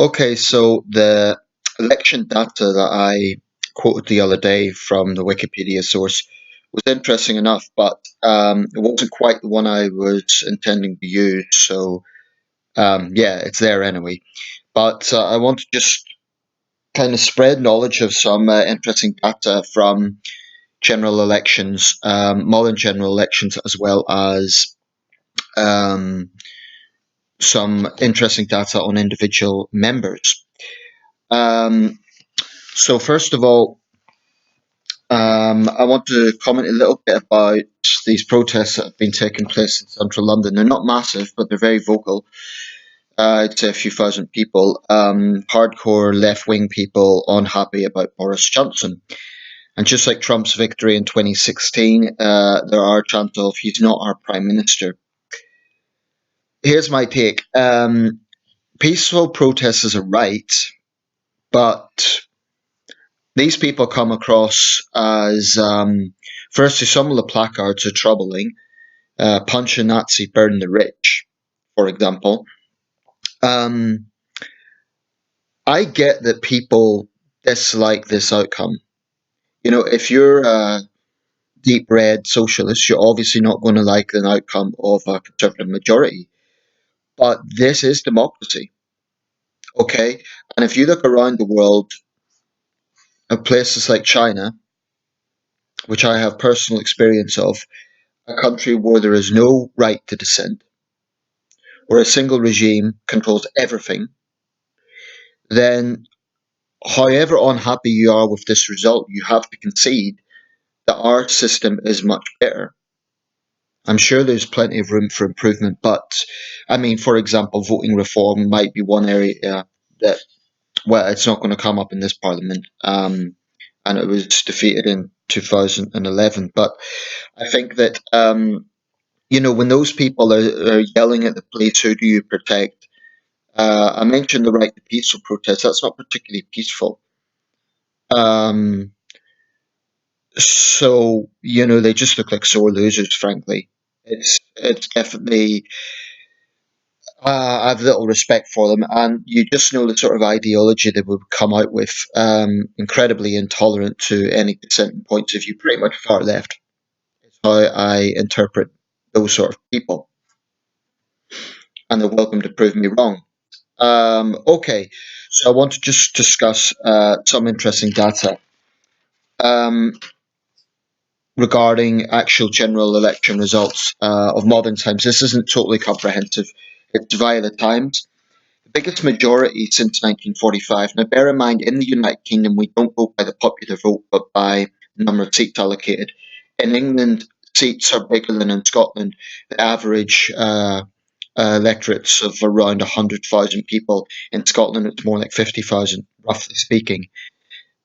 Okay, so the election data that I quoted the other day from the Wikipedia source was interesting enough, but it wasn't quite the one I was intending to use. So, yeah, it's there anyway. But I want to just kind of spread knowledge of some interesting data from general elections, modern general elections, as well as um, some interesting data on individual members. Um, so, first of all, I want to comment a little bit about these protests that have been taking place in central London. They're not massive, but they're very vocal. I'd say a few thousand people, hardcore left wing people unhappy about Boris Johnson. And just like Trump's victory in 2016, there are chants of he's not our prime minister. Here's my take. Peaceful protest is a right, but these people come across as, firstly, some of the placards are troubling. Punch a Nazi, burn the rich, for example. Um, I get that people dislike this outcome. You know, if you're a deep red socialist, you're obviously not going to like the outcome of a conservative majority. But this is democracy, okay? And if you look around the world at places like China, which I have personal experience of, a country where there is no right to dissent, where a single regime controls everything, then however unhappy you are with this result, you have to concede that our system is much better. I'm sure there's plenty of room for improvement, but I mean, for example, voting reform might be one area that, well, it's not going to come up in this parliament, and it was defeated in 2011. But I think that, when those people are yelling at the police, who do you protect? I mentioned the right to peaceful protest. That's not particularly peaceful. Um, so they just look like sore losers. Frankly, it's definitely. I have little respect for them, and you just know the sort of ideology they would come out with. Incredibly intolerant to any dissenting points of view, pretty much far left. Is how I interpret those sort of people, and they're welcome to prove me wrong. Okay, so I want to just discuss some interesting data um, regarding actual general election results of modern times. This isn't totally comprehensive. It's via the Times. The biggest majority since 1945. Now, bear in mind, in the United Kingdom, we don't vote by the popular vote, but by the number of seats allocated. In England, seats are bigger than in Scotland. The average electorates of around 100,000 people. In Scotland, it's more like 50,000, roughly speaking,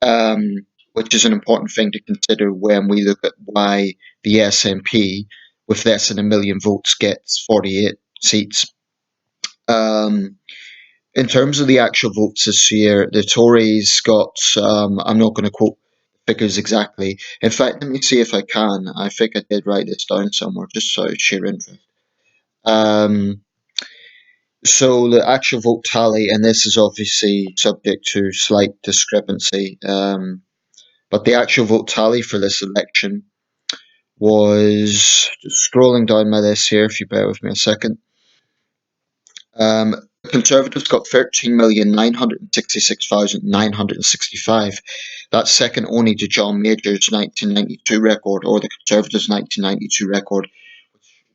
um, which is an important thing to consider when we look at why the SNP, with less than a million votes, gets 48 seats. Um, in terms of the actual votes this year, the Tories got, I'm not going to quote figures exactly. In fact, let me see if I can. I think I did write this down somewhere, just out of sheer interest. Um, so the actual vote tally, and this is obviously subject to slight discrepancy, but the actual vote tally for this election was, just scrolling down my list here, if you bear with me a second. The Conservatives got 13,966,965. That's second only to John Major's 1992 record, or the Conservatives' 1992 record,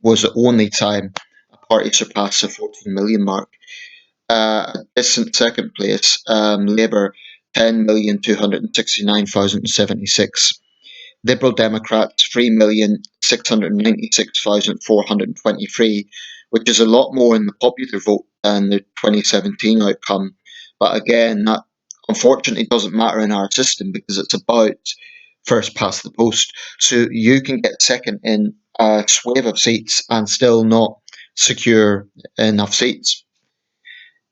which was the only time a party surpassed the 14 million mark. A distant second place, Labour, 10,269,076. Liberal Democrats, 3,696,423, which is a lot more in the popular vote than the 2017 outcome. But again, that unfortunately doesn't matter in our system because it's about first past the post. So you can get second in a swathe of seats and still not secure enough seats.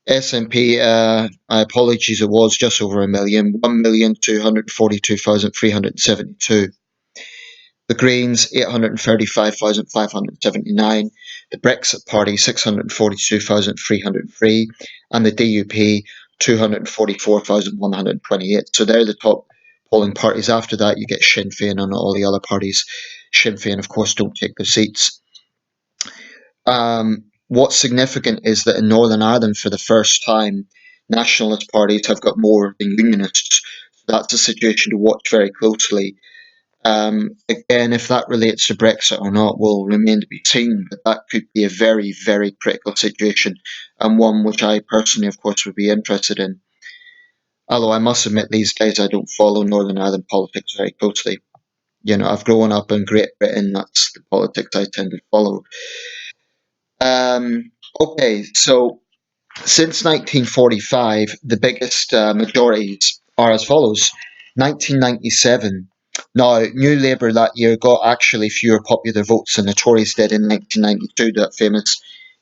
S&P, my apologies, it was just over a million, 1,242,372. The Greens, 835,579. The Brexit Party, 642,303. And the DUP, 244,128. So they're the top polling parties. After that, you get Sinn Féin and all the other parties. Sinn Féin, of course, don't take the seats. What's significant is that in Northern Ireland, for the first time, nationalist parties have got more than unionists. That's a situation to watch very closely. Again, if that relates to Brexit or not will remain to be seen, but that could be a very, very critical situation, and one which I personally, of course, would be interested in. Although I must admit, these days I don't follow Northern Ireland politics very closely. I've grown up in Great Britain, that's the politics I tend to follow. Okay, so since 1945, the biggest majorities are as follows. 1997. Now, New Labour that year got actually fewer popular votes than the Tories did in 1992, that famous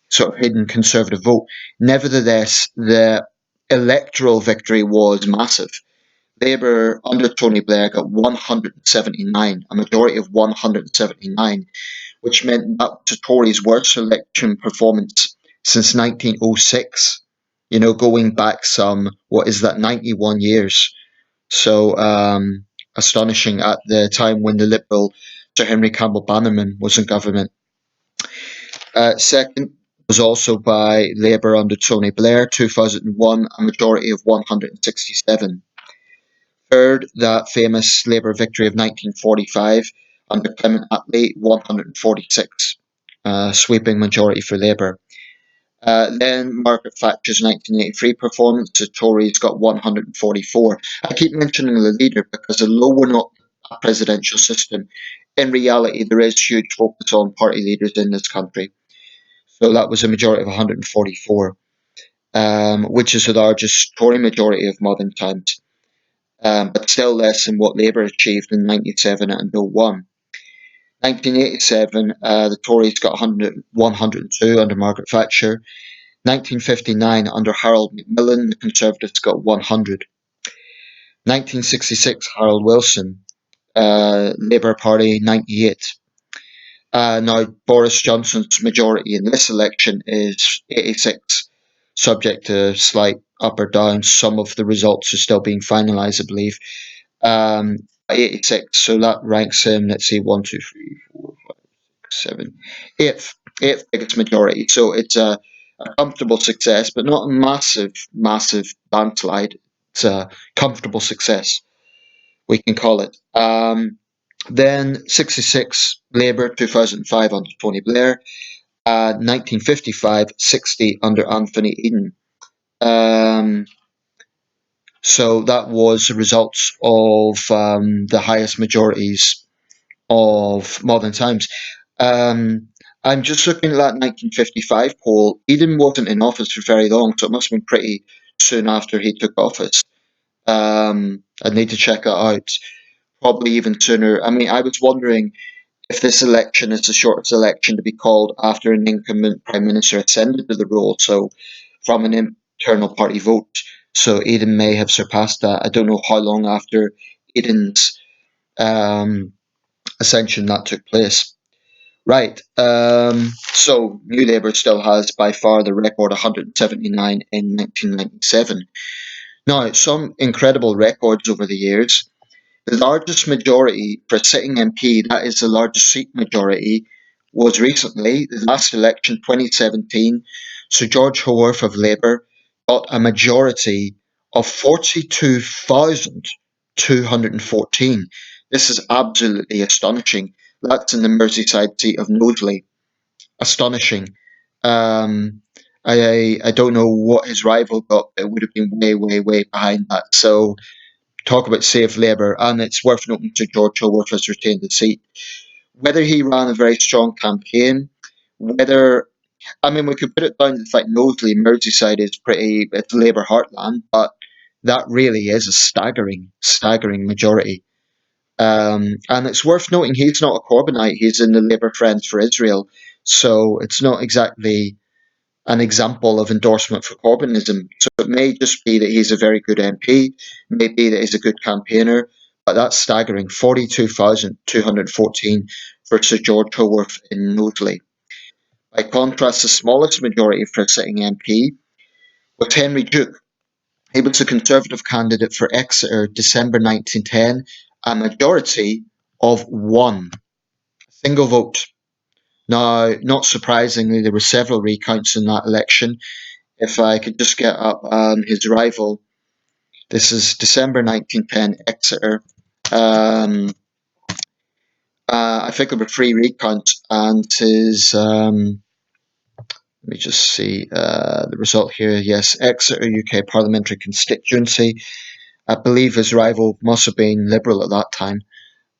sort of hidden Conservative vote. Nevertheless, the electoral victory was massive. Labour under Tony Blair got 179, a majority of 179, which meant that was the Tories' worst election performance since 1906. Going back some, what is that, 91 years. So astonishing at the time when the Liberal Sir Henry Campbell Bannerman was in government. Second was also by Labour under Tony Blair, 2001, a majority of 167. Third, that famous Labour victory of 1945 under Clement Attlee, 146, sweeping majority for Labour. Then Margaret Thatcher's 1983 performance, the Tories got 144. I keep mentioning the leader because although we're not a presidential system, in reality there is huge focus on party leaders in this country. So that was a majority of 144, which is the largest Tory majority of modern times, but still less than what Labour achieved in 97 and 01. 1987, the Tories got 102 under Margaret Thatcher. 1959, under Harold Macmillan, the Conservatives got 100. 1966, Harold Wilson, Labour Party, 98. Now, Boris Johnson's majority in this election is 86, subject to slight up or down. Some of the results are still being finalised, I believe. 86, so that ranks him, let's see, 1, 2, 3, 4, 5, 6, 7, eighth biggest majority. So it's a comfortable success, but not a massive, massive landslide. It's a comfortable success, we can call it. Then 66, Labour, 2005 under Tony Blair, 1955, 60 under Anthony Eden. So that was the results of the highest majorities of modern times. I'm just looking at that 1955 poll. Eden wasn't in office for very long, so it must have been pretty soon after he took office. I need to check that out. Probably even sooner. I mean, I was wondering if this election is the shortest election to be called after an incumbent prime minister ascended to the role, so from an internal party vote. So Eden may have surpassed that. I don't know how long after Eden's ascension that took place. Right. So New Labour still has by far the record 179 in 1997. Now, some incredible records over the years. The largest majority for a sitting MP, that is the largest seat majority, was recently, the last election, 2017. Sir George Haworth of Labour got a majority of 42,214. This is absolutely astonishing. That's in the Merseyside seat of Knowsley. Astonishing. I don't know what his rival got, but it would have been way, way, way behind that. So talk about safe Labour, and it's worth noting Sir George Haworth has retained the seat. Whether he ran a very strong campaign, whether I mean we could put it down to the fact Knowsley, Merseyside is it's Labour heartland, but that really is a staggering, staggering majority. And it's worth noting he's not a Corbynite, he's in the Labour Friends for Israel, so it's not exactly an example of endorsement for Corbynism. So it may just be that he's a very good MP, may be that he's a good campaigner, but that's staggering. 42,214 for Sir George Haworth in Knowsley. By contrast, the smallest majority for a sitting MP was Henry Duke. He was a Conservative candidate for Exeter, December 1910, a majority of one. Single vote. Now, not surprisingly, there were several recounts in that election. If I could just get up his rival, this is December 1910, Exeter. Um, I think there were three recounts, and let me just see the result here. Yes, Exeter, UK parliamentary constituency. I believe his rival must have been Liberal at that time.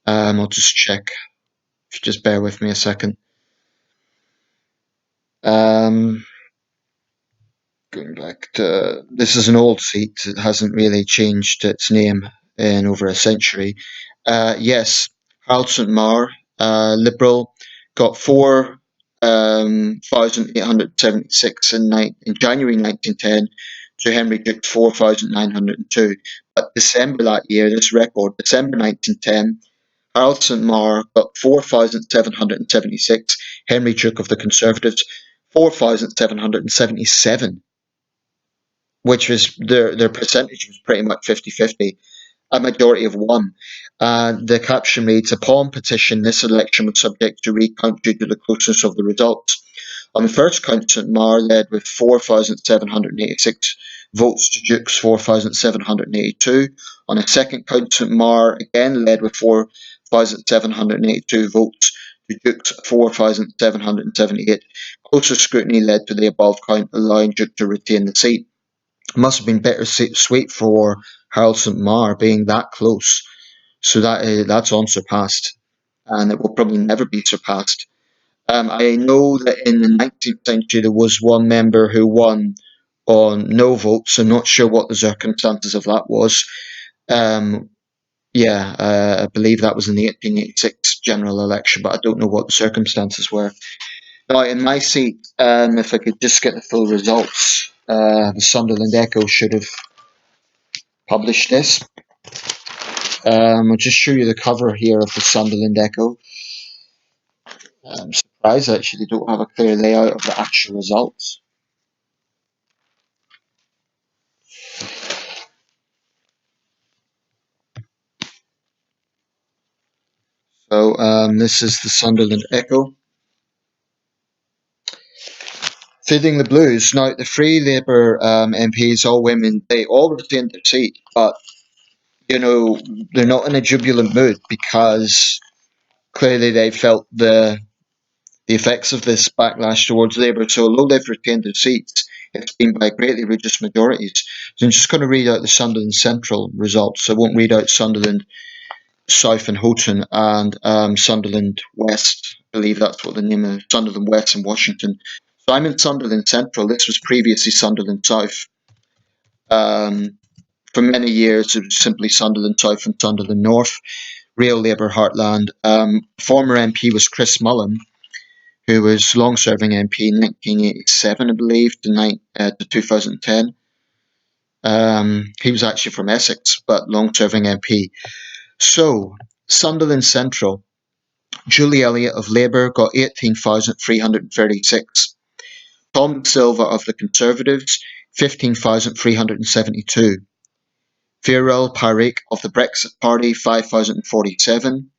I'll just check. Just bear with me a second. Um, Going back to, this is an old seat. It hasn't really changed its name in over a century. Yes, Harold St Maur, Liberal, got 4,876 in January 1910 to Henry Duke 4,902. But December that year, this record, December 1910, Harold St Maur got 4,776, Henry Duke of the Conservatives 4,777, which was their percentage was pretty much 50-50, a majority of one. The caption reads, upon petition, this election was subject to recount due to the closeness of the results. On the first count, St Maur led with 4,786 votes to Duke's 4,782. On the second count, St Maur again led with 4,782 votes to Duke's 4,778. Closer scrutiny led to the above count, allowing Duke to retain the seat. It must have been bittersweet for Harold St Maur being that close. So that's unsurpassed, and it will probably never be surpassed. I know that in the 19th century there was one member who won on no votes. I'm not sure what the circumstances of that was. Um, I believe that was in the 1886 general election, but I don't know what the circumstances were. Now, in my seat, if I could just get the full results, the Sunderland Echo should have published this. I'll just show you the cover here of the Sunderland Echo. I'm surprised actually they don't have a clear layout of the actual results. So this is the Sunderland Echo. Feeding the Blues. Now, the three Labour MPs, all women, they all retained their seat, but, you know, they're not in a jubilant mood because clearly they felt the effects of this backlash towards Labour. So although they've retained their seats, it's been by greatly reduced majorities. So I'm just going to read out the Sunderland Central results. I won't read out Sunderland South and Houghton and Sunderland West. I believe that's what the name is. Sunderland West and Washington. So I'm in Sunderland Central. This was previously Sunderland South. Um, for many years, it was simply Sunderland South and Sunderland North. Real Labour heartland. Former MP was Chris Mullen, who was long-serving MP in 1987, I believe, to 2010. He was actually from Essex, but long-serving MP. So, Sunderland Central, Julie Elliott of Labour got 18,336. Tom Silva of the Conservatives, 15,372. Viral Parikh of the Brexit Party, 5,047.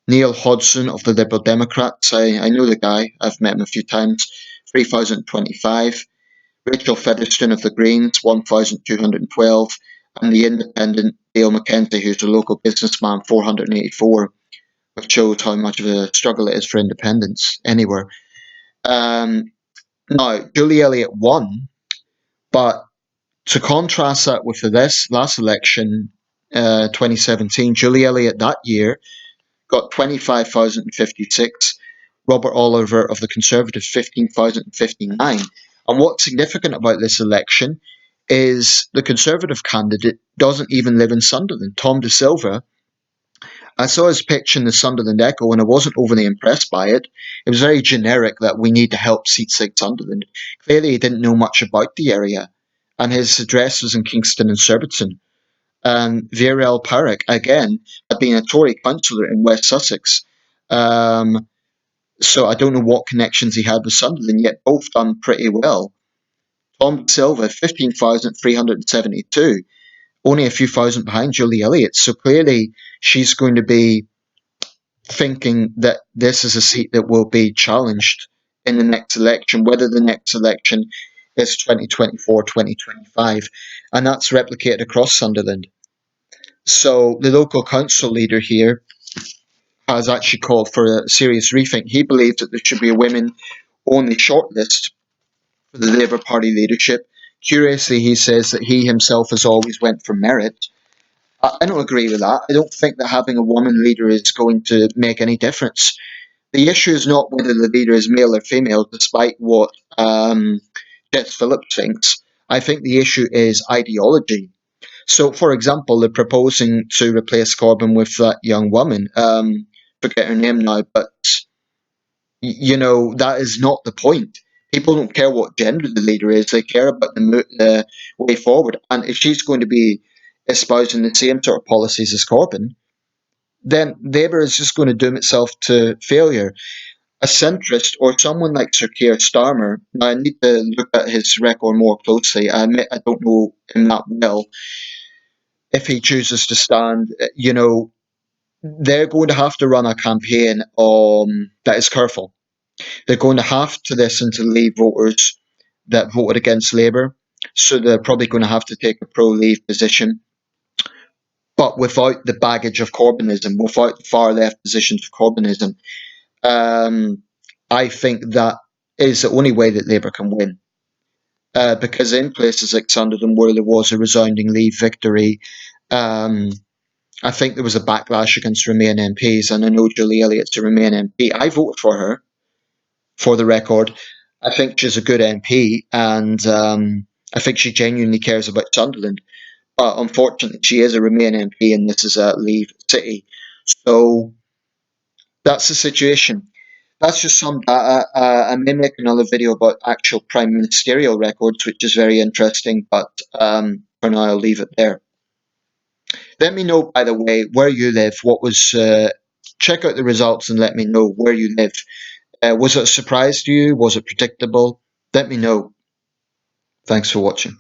Neil Hodgson of the Liberal Democrats, I know the guy, I've met him a few times, 3,025. Rachel Featherstone of the Greens, 1,212. And the Independent Dale McKenzie, who's a local businessman, 484, which shows how much of a struggle it is for independence anywhere. Now, Julie Elliott won, but to contrast that with this last election, 2017, Julie Elliott that year got 25,056. Robert Oliver of the Conservatives, 15,059. And what's significant about this election is the Conservative candidate doesn't even live in Sunderland. Tom De Silva, I saw his pitch in the Sunderland Echo and I wasn't overly impressed by it. It was very generic that we need to help seats like Sunderland. Clearly, he didn't know much about the area, and his address was in Kingston and Surbiton. And Viral Parikh, again, had been a Tory councillor in West Sussex. So I don't know what connections he had with Sunderland, yet both done pretty well. Tom Silva, 15,372, only a few thousand behind Julie Elliott. So clearly she's going to be thinking that this is a seat that will be challenged in the next election, whether the next election is 2024, 2025. And that's replicated across Sunderland. So the local council leader here has actually called for a serious rethink. He believes that there should be a women only shortlist for the Labour Party leadership. Curiously, he says that he himself has always went for merit. I don't agree with that. I don't think that having a woman leader is going to make any difference. The issue is not whether the leader is male or female, despite what Jess Phillips thinks. I think the issue is ideology. So, for example, they're proposing to replace Corbyn with that young woman. Forget her name now, but that is not the point. People don't care what gender the leader is; they care about the way forward. And if she's going to be espousing the same sort of policies as Corbyn, then Labour is just going to doom itself to failure. A centrist or someone like Sir Keir Starmer, now I need to look at his record more closely. I admit I don't know him that well. If he chooses to stand, they're going to have to run a campaign that is careful. They're going to have to listen to Leave voters that voted against Labour. So they're probably going to have to take a pro-Leave position, but without the baggage of Corbynism, without the far left positions of Corbynism. I think that is the only way that Labour can win. Because in places like Sunderland, where there was a resounding Leave victory, um, I think there was a backlash against Remain MPs, and I know Julie Elliott's a Remain MP. I voted for her, for the record. I think she's a good MP, and I think she genuinely cares about Sunderland. But unfortunately, she is a Remain MP, and this is a Leave city. So that's the situation. That's just some data. I may make another video about actual prime ministerial records, which is very interesting, but for now I'll leave it there. Let me know, by the way, where you live. Check out the results and let me know where you live. Was it a surprise to you? Was it predictable? Let me know. Thanks for watching.